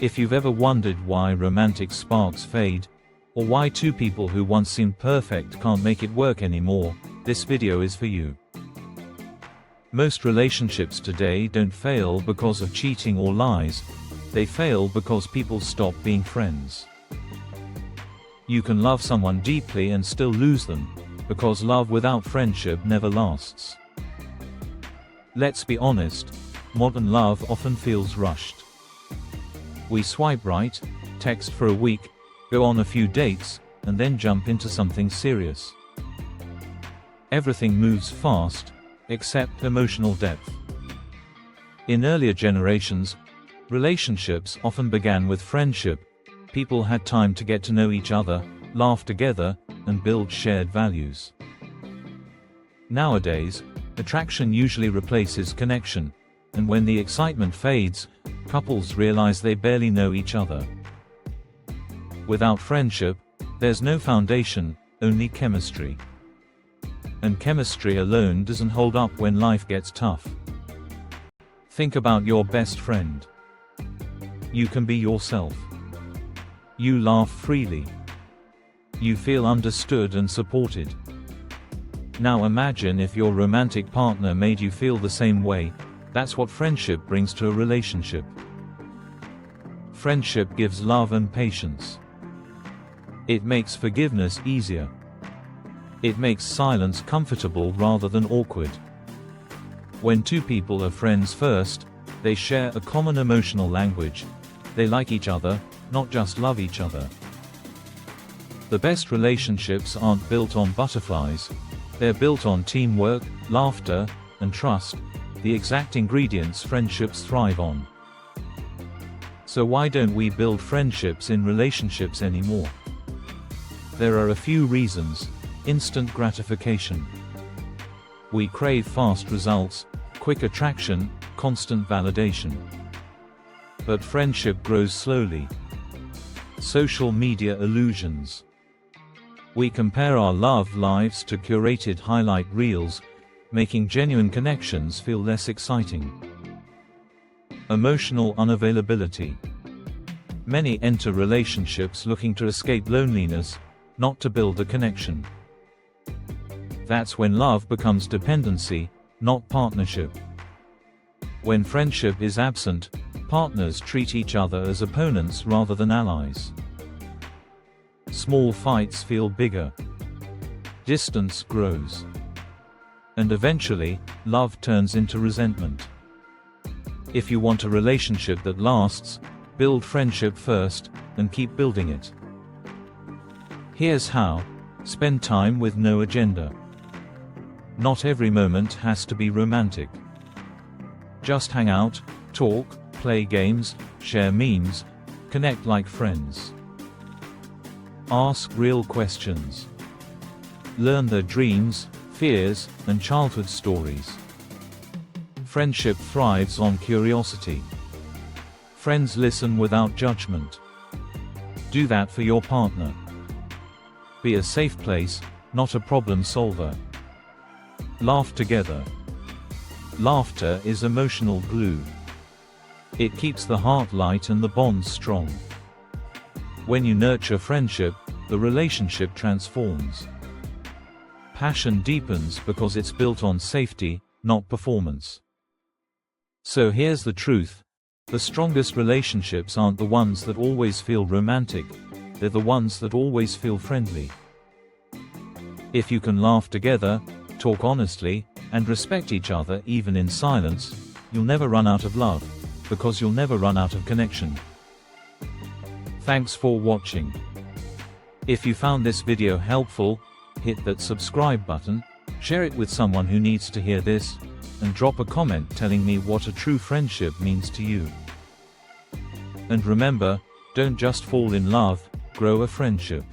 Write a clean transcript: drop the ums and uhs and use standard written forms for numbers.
If you've ever wondered why romantic sparks fade, or why two people who once seemed perfect can't make it work anymore, this video is for you. Most relationships today don't fail because of cheating or lies, they fail because people stop being friends. You can love someone deeply and still lose them, because love without friendship never lasts. Let's be honest, modern love often feels rushed. We swipe right, text for a week, go on a few dates, and then jump into something serious. Everything moves fast, except emotional depth. In earlier generations, relationships often began with friendship. People had time to get to know each other, laugh together, and build shared values. Nowadays, attraction usually replaces connection, and when the excitement fades, couples realize they barely know each other. Without friendship, there's no foundation, only chemistry. And chemistry alone doesn't hold up when life gets tough. Think about your best friend. You can be yourself. You laugh freely. You feel understood and supported. Now imagine if your romantic partner made you feel the same way. That's what friendship brings to a relationship. Friendship gives love and patience. It makes forgiveness easier. It makes silence comfortable rather than awkward. When two people are friends first, they share a common emotional language. They like each other, not just love each other. The best relationships aren't built on butterflies. They're built on teamwork, laughter, and trust, the exact ingredients friendships thrive on. So why don't we build friendships in relationships anymore? There are a few reasons. Instant gratification. We crave fast results, quick attraction, constant validation. But friendship grows slowly. Social media illusions. We compare our love lives to curated highlight reels, making genuine connections feel less exciting. Emotional unavailability. Many enter relationships looking to escape loneliness, not to build a connection. That's when love becomes dependency, not partnership. When friendship is absent, partners treat each other as opponents rather than allies. Small fights feel bigger. Distance grows. And eventually, love turns into resentment. If you want a relationship that lasts, build friendship first, and keep building it. Here's how. Spend time with no agenda. Not every moment has to be romantic. Just hang out, talk, play games, share memes, connect like friends. Ask real questions. Learn their dreams, fears, and childhood stories. Friendship thrives on curiosity. Friends listen without judgment. Do that for your partner. Be a safe place, not a problem solver. Laugh together. Laughter is emotional glue. It keeps the heart light and the bonds strong. When you nurture friendship, the relationship transforms. Passion deepens because it's built on safety, not performance. So here's the truth. The strongest relationships aren't the ones that always feel romantic, they're the ones that always feel friendly. If you can laugh together, talk honestly, and respect each other even in silence, you'll never run out of love, because you'll never run out of connection. Thanks for watching. If you found this video helpful, hit that subscribe button, share it with someone who needs to hear this, and drop a comment telling me what a true friendship means to you. And remember, don't just fall in love, grow a friendship.